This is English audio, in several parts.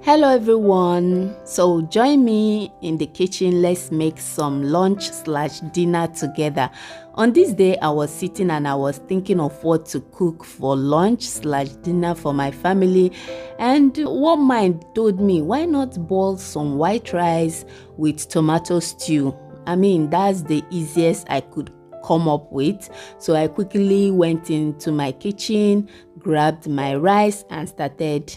Hello everyone, so join me in the kitchen. Let's make some lunch/dinner together. On this day I was sitting and I was thinking of what to cook for lunch/dinner for my family, and one mind told me, why not boil some white rice with tomato stew? I mean, that's the easiest I could come up with. So I quickly went into my kitchen, grabbed my rice and started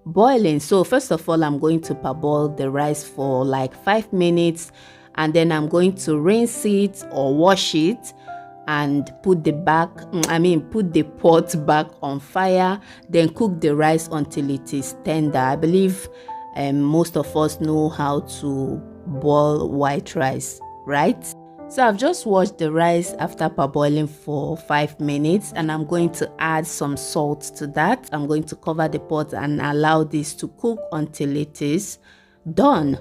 boiling. So first of all, I'm going to parboil the rice for like 5 minutes, and then I'm going to rinse it or wash it and put the pot back on fire, then cook the rice until it is tender. I believe most of us know how to boil white rice, right? So I've just washed the rice after parboiling for 5 minutes, and I'm going to add some salt to that. I'm going to cover the pot and allow this to cook until it is done.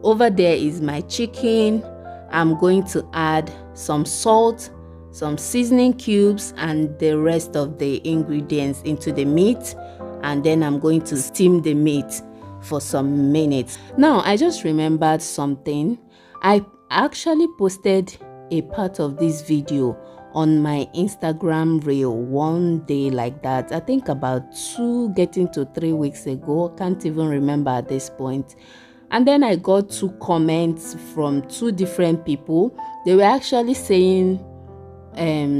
Over there is my chicken. I'm going to add some salt, some seasoning cubes, and the rest of the ingredients into the meat, and then I'm going to steam the meat for some minutes. Now I just remembered something. I actually posted a part of this video on my Instagram reel one day like that. I think about 2 getting to 3 weeks ago. I can't even remember at this point. And then I got 2 comments from 2 different people. They were actually saying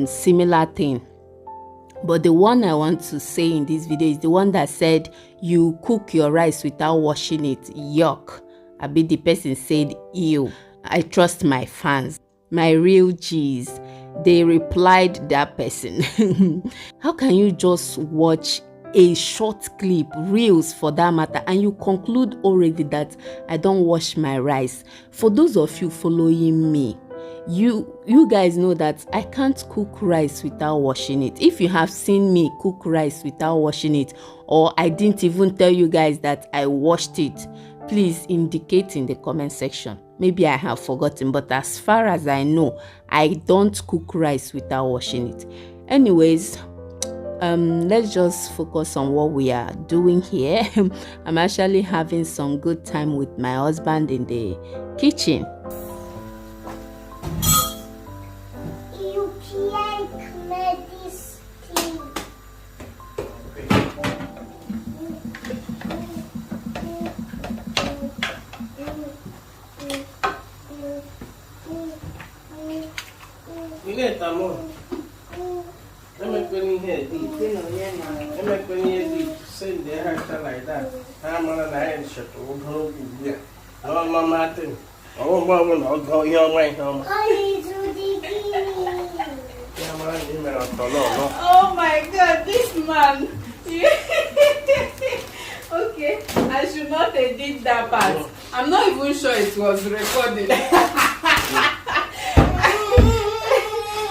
similar thing. But the one I want to say in this video is the one that said you cook your rice without washing it. Yuck. I bet the person said ew. I trust my fans, my real G's. They replied that person. How can you just watch a short clip, reels for that matter, and you conclude already that I don't wash my rice? For those of you following me, you guys know that I can't cook rice without washing it. If you have seen me cook rice without washing it, or I didn't even tell you guys that I washed it, please indicate in the comment section. Maybe I have forgotten, but as far as I know, I don't cook rice without washing it. Anyways, let's just focus on what we are doing here. I'm actually having some good time with my husband in the kitchen. You can't make this thing. Send the hair like that. I'm on an iron shirt. Oh, my Martin. Oh, Mama, I'll go your way home. Oh my God, this man. Okay, I should not edit that part. I'm not even sure it was recorded.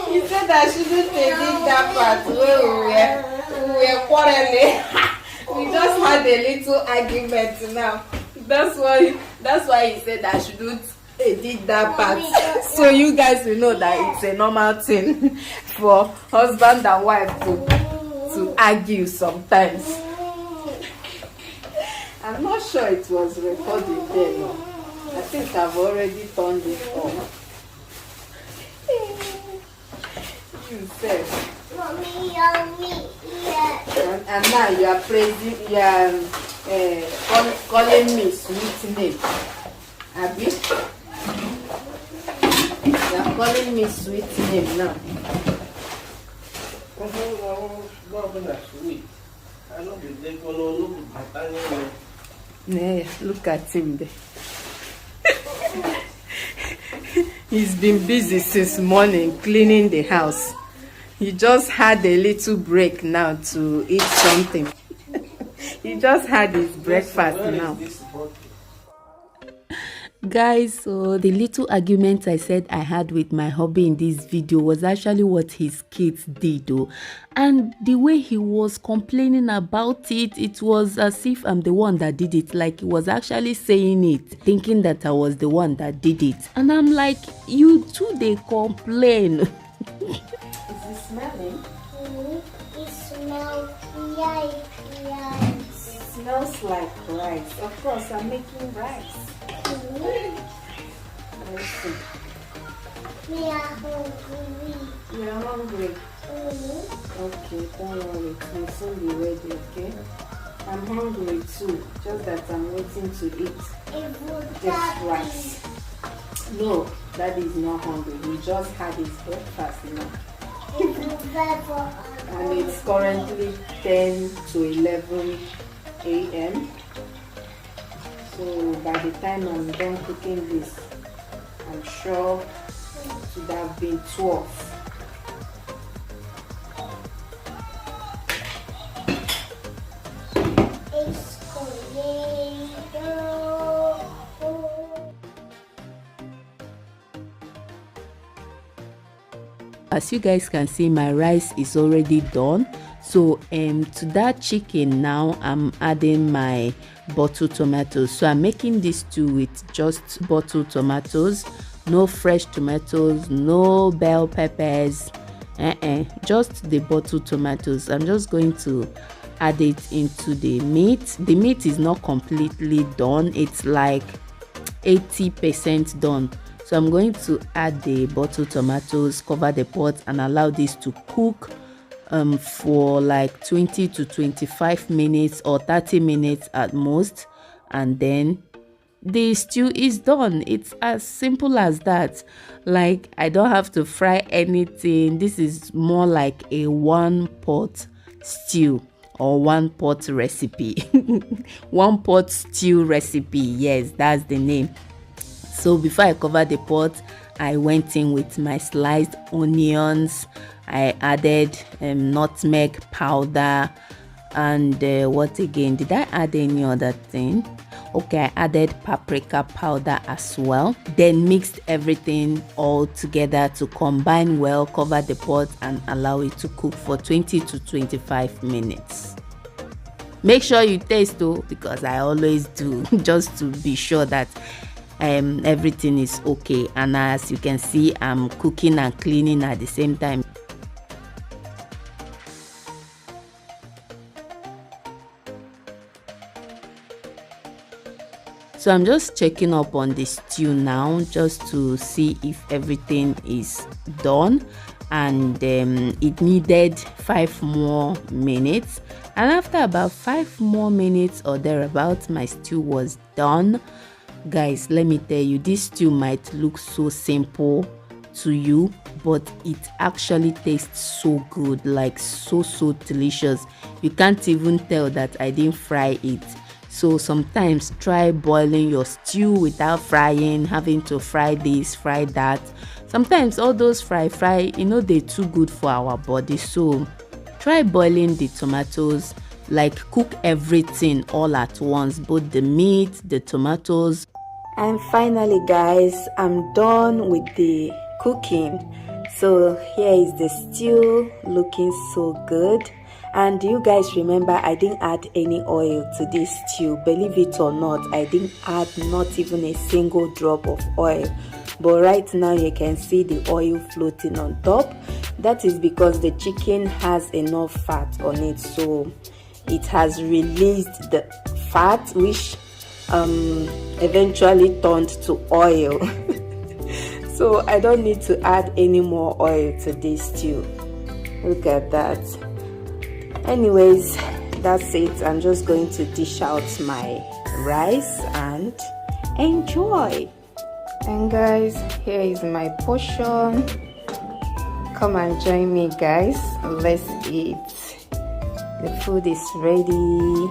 He said I shouldn't edit that part where we were quarreling. We just had a little argument now. That's why he said I shouldn't edit that part. So you guys will know that it's a normal thing for husband and wife to argue sometimes. I'm not sure it was recorded there. No. I think I've already turned it on. You said. Mommy, yummy. Yeah. And now you are praising, you are calling me sweet name. Abi? You are calling me sweet name now. Yeah, look at him there. He's been busy since morning cleaning the house. He just had a little break now to eat something. He just had his breakfast now. Guys, so the little argument I said I had with my hubby in this video was actually what his kids did though. And the way he was complaining about it, it was as if I'm the one that did it. Like he was actually saying it, thinking that I was the one that did it. And I'm like, you too, they complain. Is it smelling? It smells like. It smells like rice. Of course, I'm making rice. Let's see. We are hungry. You're hungry? Okay, don't worry. I'll soon be ready, okay? I'm hungry too. Just that I'm waiting to eat this rice. No, Daddy is not hungry. He just had his breakfast now. And it's currently 10 to 11 a.m. So by the time I'm done cooking this, I'm sure it should have been 12. As you guys can see, my rice is already done. So to that chicken now I'm adding my bottled tomatoes. So I'm making this stew with just bottled tomatoes, no fresh tomatoes, no bell peppers, just the bottled tomatoes. I'm just going to add it into the meat. The meat is not completely done, it's like 80% done. So I'm going to add the bottled tomatoes, cover the pot and allow this to cook for like 20 to 25 minutes or 30 minutes at most, and then the stew is done. It's as simple as that. Like, I don't have to fry anything. This is more like a one pot stew or one pot recipe. One pot stew recipe, yes, that's the name. So before I cover the pot, I went in with my sliced onions. I added nutmeg powder and what again? Did I add any other thing? Okay, I added paprika powder as well. Then mixed everything all together to combine well, cover the pot and allow it to cook for 20 to 25 minutes. Make sure you taste though, because I always do, just to be sure that everything is okay. And as you can see, I'm cooking and cleaning at the same time. So I'm just checking up on the stew now, just to see if everything is done. And it needed 5 more minutes, and after about 5 more minutes or thereabouts, my stew was done. Guys, let me tell you, this stew might look so simple to you, but it actually tastes so good, like so delicious. You can't even tell that I didn't fry it. So sometimes try boiling your stew without frying, having to fry this, fry that. Sometimes all those fry, you know, they're too good for our body. So try boiling the tomatoes, like cook everything all at once, both the meat, the tomatoes. And finally guys, I'm done with the cooking. So here is the stew, looking so good. And do you guys remember, I didn't add any oil to this stew. Believe it or not, I didn't add not even a single drop of oil. But right now you can see the oil floating on top. That is because the chicken has enough fat on it, so it has released the fat, which eventually turned to oil. So I don't need to add any more oil to this stew. Look at that. Anyways, that's it. I'm just going to dish out my rice and enjoy. And guys, here is my portion. Come and join me guys, let's eat. The food is ready.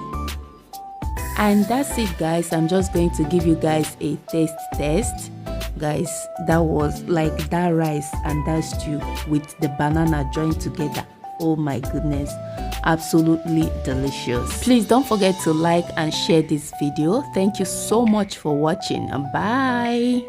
And that's it guys. I'm just going to give you guys a taste test. Guys, that was like that rice and that stew with the banana joined together. Oh my goodness, absolutely delicious. Please don't forget to like and share this video. Thank you so much for watching, and bye.